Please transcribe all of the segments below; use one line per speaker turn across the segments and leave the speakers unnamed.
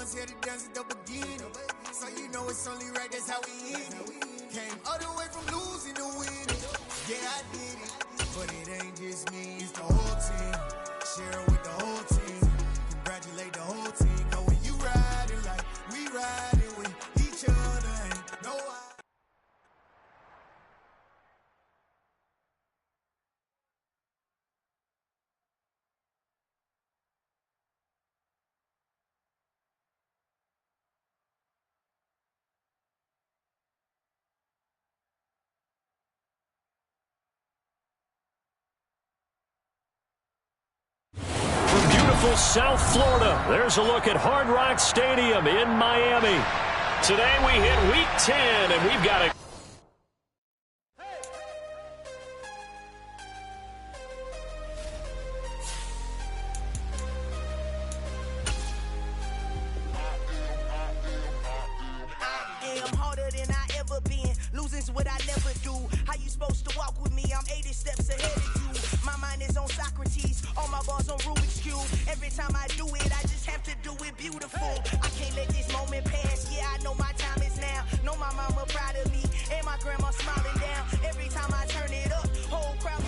ones here to dance at the beginning. So you know it's only right, that's how we end it. Came all the way from losing to winning. Yeah, I did it. But it ain't just me, it's the whole team. Share it with the whole team. Congratulate the whole team. Cause when you riding like we riding with each other, ain't no I.
South Florida. There's a look at Hard Rock Stadium in Miami. Today we hit week 10, and we've got a
harder than I ever been. Losing's what I never do. How you supposed to walk with me? I'm 80 steps ahead of you. My mind is on Socrates. All my bars on Rubik's Cube. Every time I do it, I just have to do it beautiful. I can't let this moment pass. Yeah, I know my time is now. Know my mama proud of me. And my grandma smiling down. Every time I turn it up, whole crowd.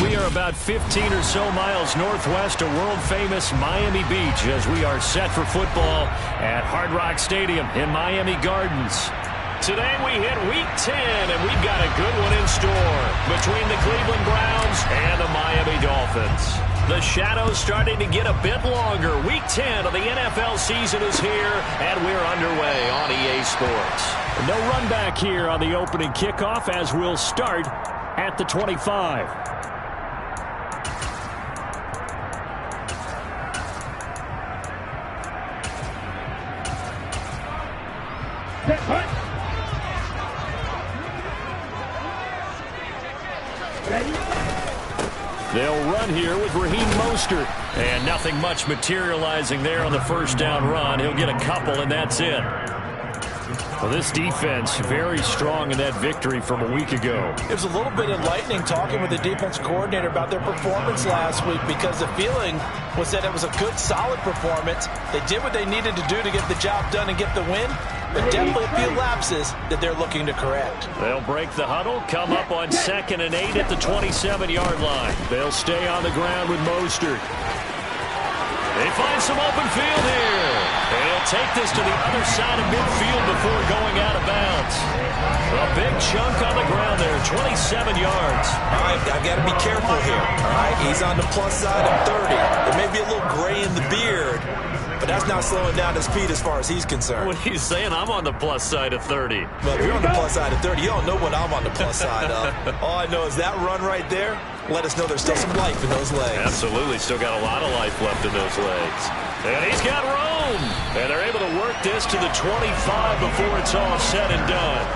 We are about 15 or so miles northwest of world-famous Miami Beach as we are set for football at Hard Rock Stadium in Miami Gardens. Today we hit week 10, and we've got a good one in store between the Cleveland Browns and the Miami Dolphins. The shadow's starting to get a bit longer. Week 10 of the NFL season is here, and we're underway on EA Sports. No run back here on the opening kickoff as we'll start at the 25. They'll run here with Raheem Mostert. And nothing much materializing there on the first down run. He'll get a couple, and that's it. Well, this defense very strong in that victory from a week ago.
It was a little bit enlightening talking with the defense coordinator about their performance last week because the feeling was that it was a good, solid performance. They did what they needed to do to get the job done and get the win. But definitely a few lapses that they're looking to correct.
They'll break the huddle, come up on 2nd and 8 at the 27-yard line. They'll stay on the ground with Mostert. They find some open field here. They'll take this to the other side of midfield before going out of bounds. A big chunk on the ground there, 27 yards.
All right, I've got to be careful here. All right, he's on the plus side of 30. There may be a little gray in the beard, but that's not slowing down his speed as far as he's concerned.
What are you saying? I'm on the plus side of 30.
Well, if you're on the plus side of 30, you don't know what I'm on the plus side of. All I know is that run right there, let us know there's still some life in those legs.
Absolutely, still got a lot of life left in those legs. And he's got room. And they're able to work this to the 25 before it's all said and done.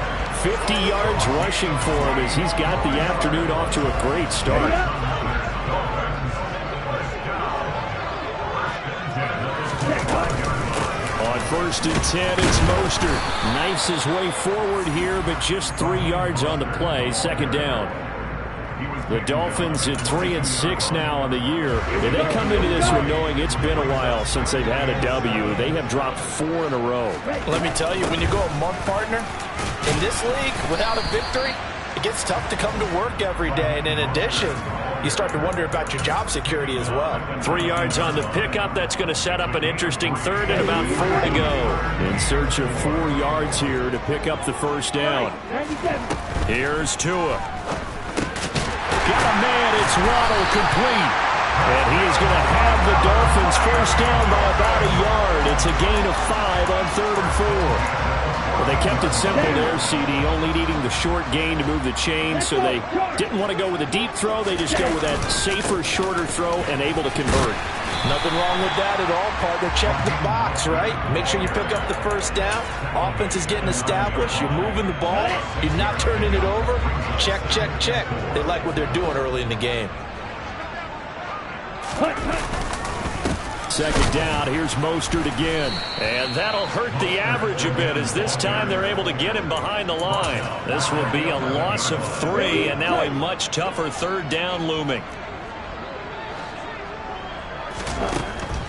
50 yards rushing for him as he's got the afternoon off to a great start. On 1st and 10, it's Mostert. Knifes his way forward here, but just 3 yards on the play. 2nd down. The Dolphins at 3-6 now on the year. And they come into this one knowing it's been a while since they've had a W. They have dropped 4 in a row.
Let me tell you, when you go a month partner in this league without a victory, it gets tough to come to work every day. And in addition, you start to wonder about your job security as well.
3 yards on the pickup. That's going to set up an interesting 3rd and about 4 to go. In search of 4 yards here to pick up the first down. Here's Tua. Got a man, it's Waddle complete. And he is going to have the Dolphins first down by about a yard. It's a gain of 5 on 3rd and 4. Well, they kept it simple there, CD, only needing the short gain to move the chain, so they didn't want to go with a deep throw. They just go with that safer, shorter throw and able to convert.
Nothing wrong with that at all, partner. Check the box, right? Make sure you pick up the first down. Offense is getting established. You're moving the ball. You're not turning it over. Check, check, check. They like what they're doing early in the game.
2nd down, here's Mostert again. And that'll hurt the average a bit as this time they're able to get him behind the line. This will be a loss of 3 and now a much tougher 3rd down looming.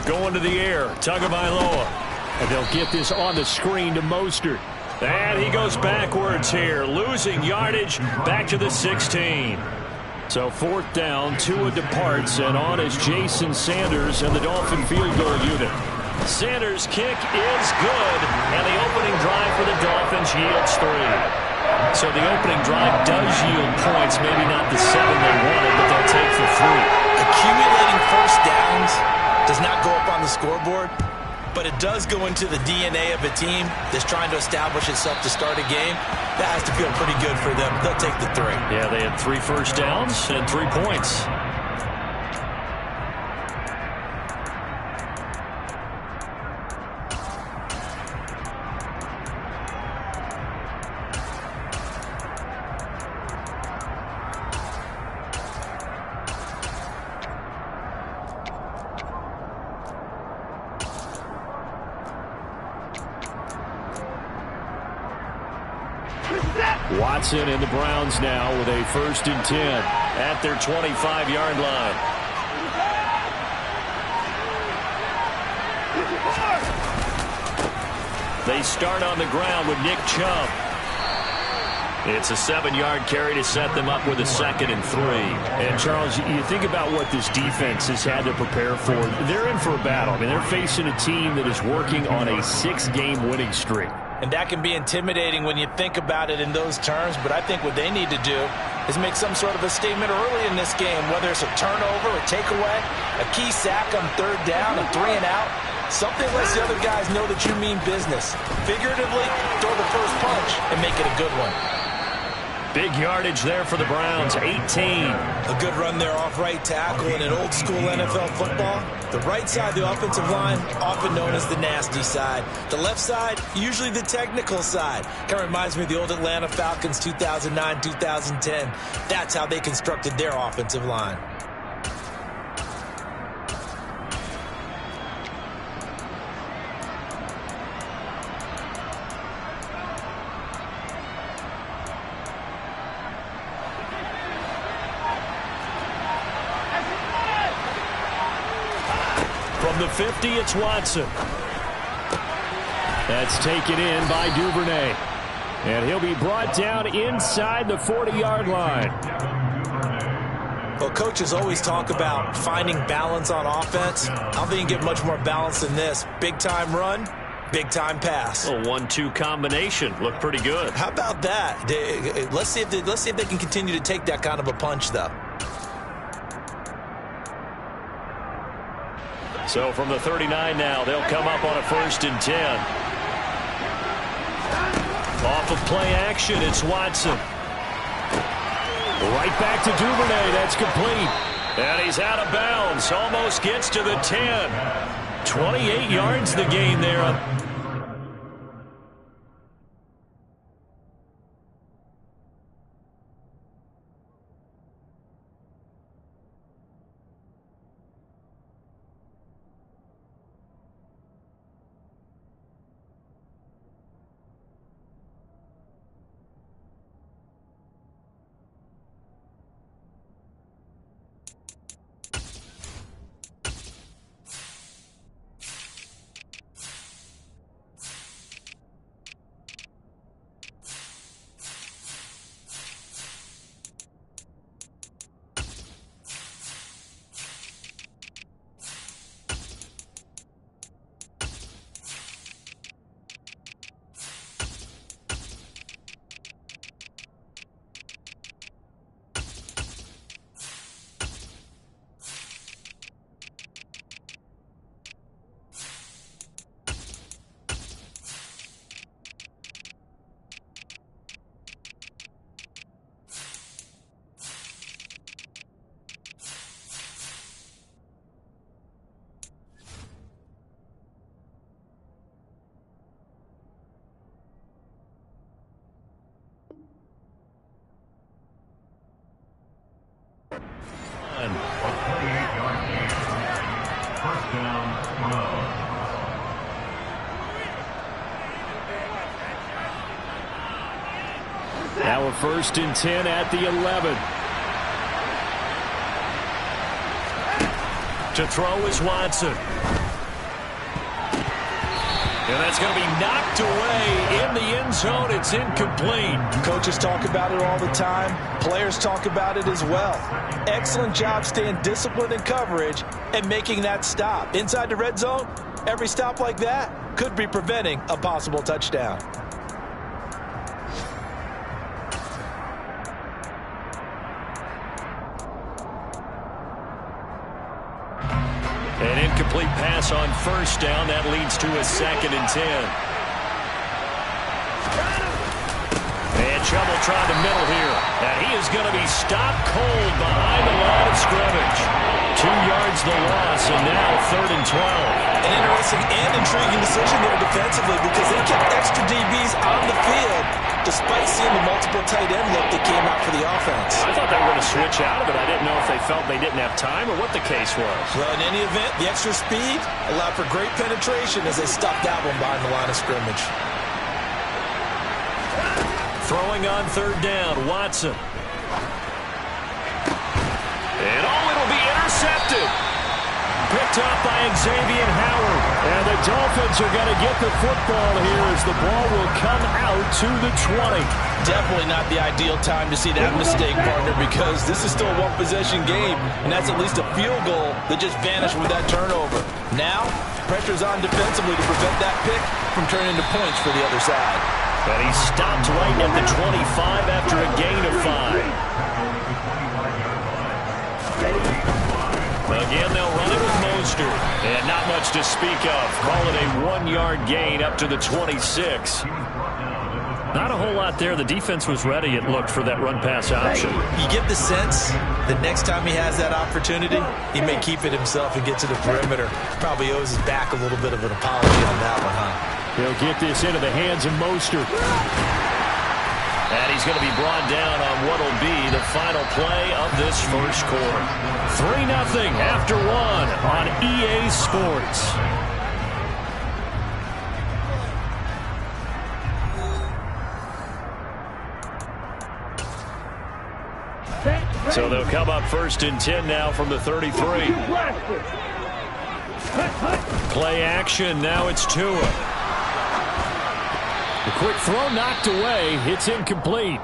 Going to the air, Tagovailoa. And they'll get this on the screen to Mostert. And he goes backwards here, losing yardage back to the 16. So 4th down, Tua departs, and on is Jason Sanders and the Dolphin field goal unit. Sanders' kick is good, and the opening drive for the Dolphins yields 3. So the opening drive does yield points, maybe not the 7 they wanted, but they'll take the 3.
Accumulating first downs does not go up on the scoreboard, but it does go into the DNA of a team that's trying to establish itself to start a game. That has to feel pretty good for them. They'll take the 3.
Yeah, they had 3 first downs and 3 points. Watson and the Browns now with a 1st and 10 at their 25-yard line. They start on the ground with Nick Chubb. It's a 7-yard carry to set them up with a 2nd and 3. And, Charles, you think about what this defense has had to prepare for. They're in for a battle. I mean, they're facing a team that is working on a 6-game winning streak.
And that can be intimidating when you think about it in those terms, but I think what they need to do is make some sort of a statement early in this game, whether it's a turnover, a takeaway, a key sack on 3rd down, a 3 and out. Something lets the other guys know that you mean business. Figuratively, throw the first punch and make it a good one.
Big yardage there for the Browns, 18.
A good run there off right tackle in an old-school NFL football. The right side of the offensive line, often known as the nasty side. The left side, usually the technical side. Kind of reminds me of the old Atlanta Falcons 2009-2010. That's how they constructed their offensive line.
From the 50, it's Watson. That's taken in by Duvernay. And he'll be brought down inside the 40-yard line.
Well, coaches always talk about finding balance on offense. I don't think you can get much more balance than this. Big-time run, big-time pass.
A 1-2 combination. Looked pretty good.
How about that? Let's see if they can continue to take that kind of a punch, though.
So from the 39 now, they'll come up on a 1st and 10. Off of play action, it's Watson. Right back to Duvernay. That's complete. And he's out of bounds. Almost gets to the 10. 28 yards the gain there. Now a 1st and 10 at the 11. To throw is Watson. And that's going to be knocked away in the end zone. It's incomplete.
Coaches talk about it all the time. Players talk about it as well. Excellent job staying disciplined in coverage and making that stop. Inside the red zone, every stop like that could be preventing a possible touchdown.
An incomplete pass on first down. That leads to a 2nd and 10. And trouble trying to middle here. And he is going to be stopped cold behind the line of scrimmage. 2 yards the loss, and now 3rd and 12.
An interesting and intriguing decision there defensively because they kept extra DBs on the field despite seeing the multiple tight end look that came out for the offense.
I thought they were going to switch out of it. I didn't know if they felt they didn't have time or what the case was.
Well, in any event, the extra speed allowed for great penetration as they stopped that one behind the line of scrimmage.
Throwing on 3rd down, Watson. And it'll be intercepted. Picked up by Xavier Howard. And the Dolphins are going to get the football here as the ball will come out to the 20.
Definitely not the ideal time to see that mistake, partner, because this is still a one-possession game, and that's at least a field goal that just vanished with that turnover. Now, pressure's on defensively to prevent that pick from turning into points for the other side.
And he stopped right at the 25 after a gain of 5. Again, they'll run it with Mostert. And not much to speak of. Call it a 1-yard gain up to the 26. Not a whole lot there. The defense was ready, it looked, for that run-pass option.
You get the sense that next time he has that opportunity, he may keep it himself and get to the perimeter. Probably owes his back a little bit of an apology on that one, huh?
He'll get this into the hands of Mostert. And he's going to be brought down on what will be the final play of this first quarter. 3-0 after 1 on EA Sports. So they'll come up 1st and 10 now from the 33. Play action. Now it's Tua. The quick throw knocked away. It's incomplete.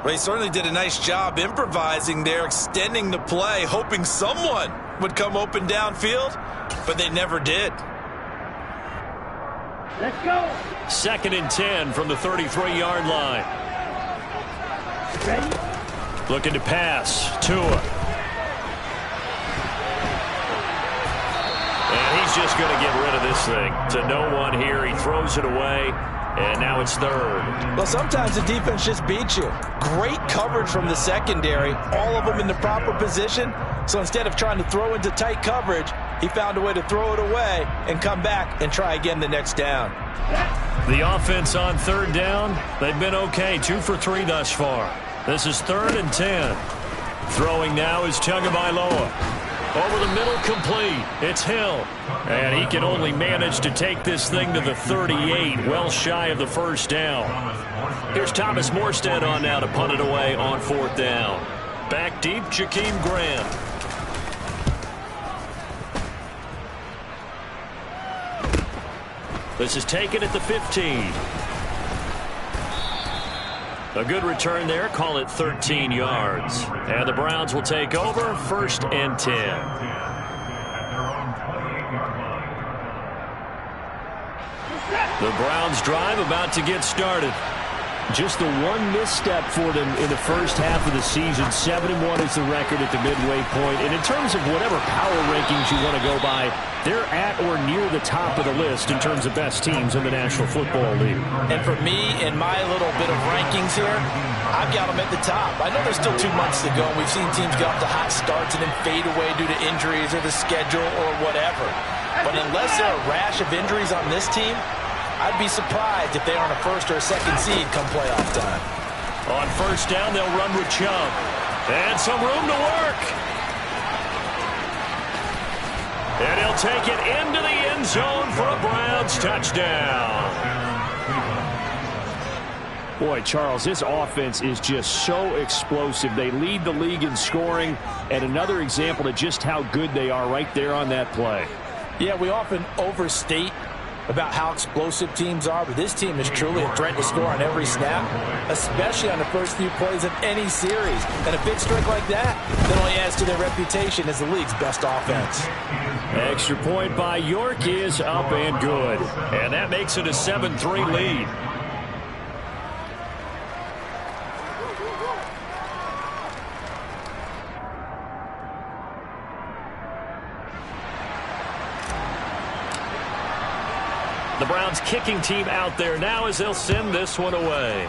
Well, he certainly did a nice job improvising there, extending the play, hoping someone would come open downfield, but they never did.
Let's go.
2nd and 10 from the 33-yard line.
Ready?
Looking to pass. Tua. And he's just going to get rid of this thing. To no one here. He throws it away. And now it's 3rd.
Well, sometimes the defense just beats you. Great coverage from the secondary, all of them in the proper position. So instead of trying to throw into tight coverage, he found a way to throw it away and come back and try again the next down.
The offense on 3rd down, they've been okay. 2 for 3 thus far. This is 3rd and 10. Throwing now is Tagovailoa. Over the middle, complete. It's Hill. And he can only manage to take this thing to the 38, well shy of the first down. Here's Thomas Morstead on now to punt it away on 4th down. Back deep, Jakeem Graham. This is taken at the 15. A good return there. Call it 13 yards. And the Browns will take over 1st and 10. The Browns drive about to get started. Just the one misstep for them in the first half of the season. 7-1 is the record at the midway point. And in terms of whatever power rankings you want to go by, they're at or near the top of the list in terms of best teams in the National Football League.
And for me, in my little bit of rankings here, I've got them at the top. I know there's still 2 months to go, and we've seen teams get off to hot starts and then fade away due to injuries or the schedule or whatever. But unless there are a rash of injuries on this team, I'd be surprised if they aren't a 1st or a 2nd seed come playoff time.
On 1st down, they'll run with Chubb. And some room to work. And he'll take it into the end zone for a Browns touchdown.
Boy, Charles, this offense is just so explosive. They lead the league in scoring, and another example of just how good they are right there on that play.
Yeah, we often overstate about how explosive teams are, but this team is truly a threat to score on every snap, especially on the first few plays of any series. And a big strike like that only adds to their reputation as the league's best offense.
Extra point by York is up and good. And that makes it a 7-3 lead. The Browns kicking team out there now as they'll send this one away.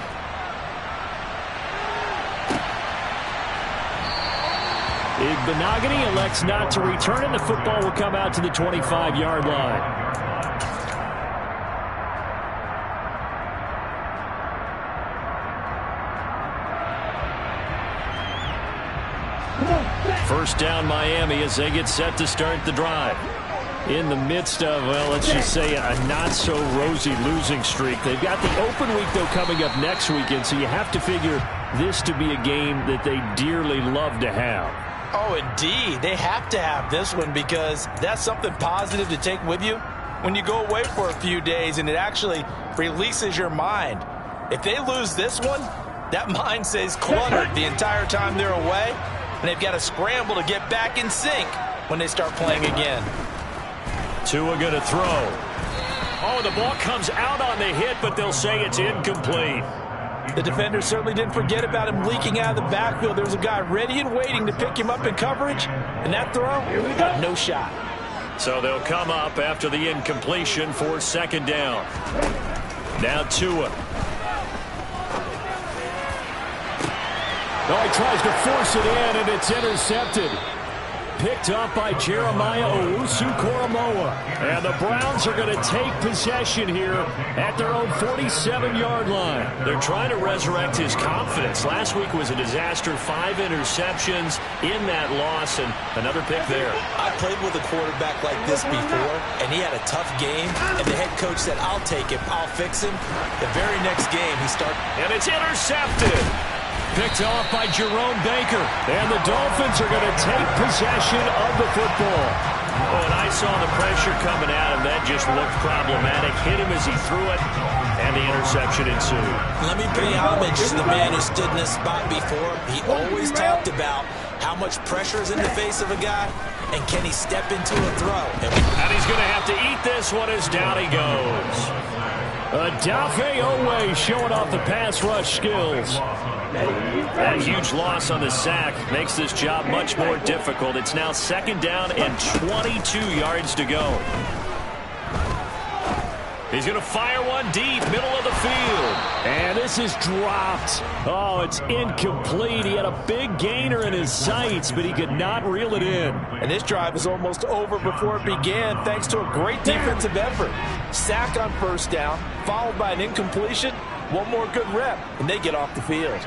Benogany elects not to return, and the football will come out to the 25-yard line. First down Miami as they get set to start the drive. In the midst of, well, let's just say a not-so-rosy losing streak. They've got the open week, though, coming up next weekend, so you have to figure this to be a game that they dearly love to have.
Oh, indeed. They have to have this one because that's something positive to take with you when you go away for a few days, and it actually releases your mind. If they lose this one, that mind stays cluttered the entire time they're away, and they've got to scramble to get back in sync when they start playing again.
Tua going to throw. Oh, the ball comes out on the hit, but they'll say it's incomplete.
The defender certainly didn't forget about him leaking out of the backfield. There was a guy ready and waiting to pick him up in coverage, and that throw got no shot.
So they'll come up after the incompletion for second down. Now Tua.
Oh, he tries to force it in, and it's intercepted. Picked up by Jeremiah Owusu-Koramoah. And the Browns are going to take possession here at their own 47-yard line.
They're trying to resurrect his confidence. Last week was a disaster. 5 interceptions in that loss, and another pick there.
I played with a quarterback like this before, and he had a tough game, and the head coach said, I'll take him, I'll fix him. The very next game, he started.
And it's intercepted. Picked off by Jerome Baker. And the Dolphins are going to take possession of the football. Oh, and I saw the pressure coming at him. That just looked problematic. Hit him as he threw it, and the interception ensued.
Let me pay homage to the man who stood in this spot before. He always talked about how much pressure is in the face of a guy, and can he step into a throw.
And he's going to have to eat this one as down he goes. Odafe Oweh showing off the pass rush skills. That huge loss on the sack makes this job much more difficult. It's now second down and 22 yards to go. He's going to fire one deep, middle of the field.
And this is dropped. Oh, it's incomplete. He had a big gainer in his sights, but he could not reel it in.
And this drive is almost over before it began thanks to a great defensive effort. Sack on first down, followed by an incompletion. One more good rep, and they get off the field.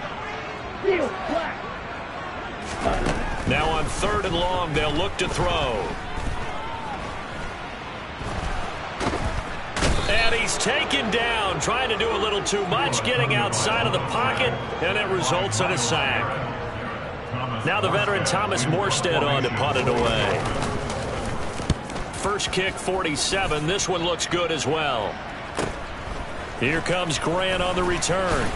Now on 3rd and long, they'll look to throw. And he's taken down, trying to do a little too much, getting outside of the pocket, and it results in a sack. Now the veteran Thomas Morstead on to punt it away. First kick, 47. This one looks good as well. Here comes Grant on the return.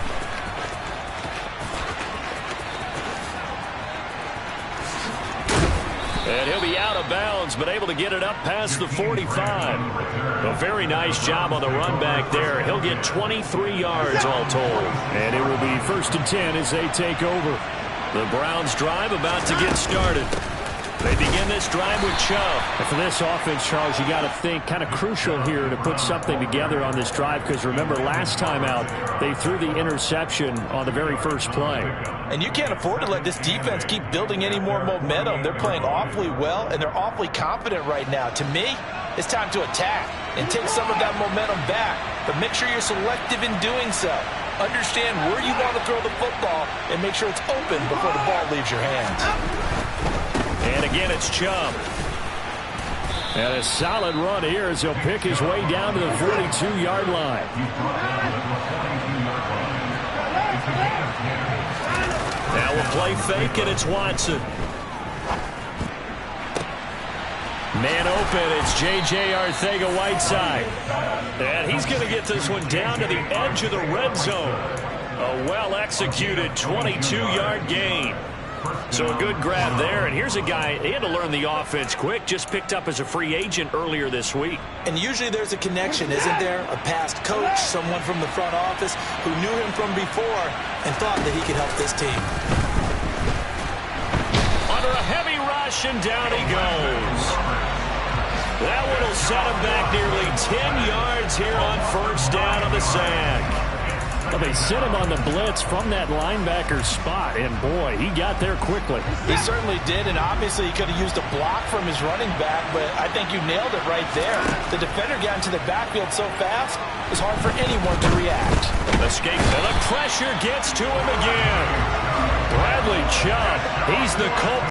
And he'll be out of bounds, but able to get it up past the 45. A very nice job on the run back there. He'll get 23 yards all told.
And it will be 1st and 10 as they take over.
The Browns drive about to get started. They begin this drive with Chubb.
And for this offense, Charles, you got to think kind of crucial here to put something together on this drive, because remember last time out they threw the interception on the very first play.
And you can't afford to let this defense keep building any more momentum. They're playing awfully well, and they're awfully confident right now. To me, it's time to attack and take some of that momentum back, but make sure you're selective in doing so. Understand where you want to throw the football and make sure it's open before the ball leaves your hands.
And again, it's Chubb.
And a solid run here as he'll pick his way down to the 42-yard line.
Now we'll play fake, and it's Watson.
Man open, it's J.J. Arcega-Whiteside. And he's going to get this one down to the edge of the red zone. A well-executed 22-yard gain. So a good grab there, and here's a guy, he had to learn the offense quick, just picked up as a free agent earlier this week.
And usually there's a connection, isn't there? A past coach, someone from the front office who knew him from before and thought that he could help this team.
Under a heavy rush, and down he goes. That one will set him back nearly 10 yards here on first down on the sack. Well, they sent him on the blitz from that linebacker spot, and boy, he got there quickly.
He certainly did, and obviously he could have used a block from his running back, but I think you nailed it right there. The defender got into the backfield so fast, it was hard for anyone to react.
Escape, and the pressure gets to him again. Bradley Chubb, he's the culprit.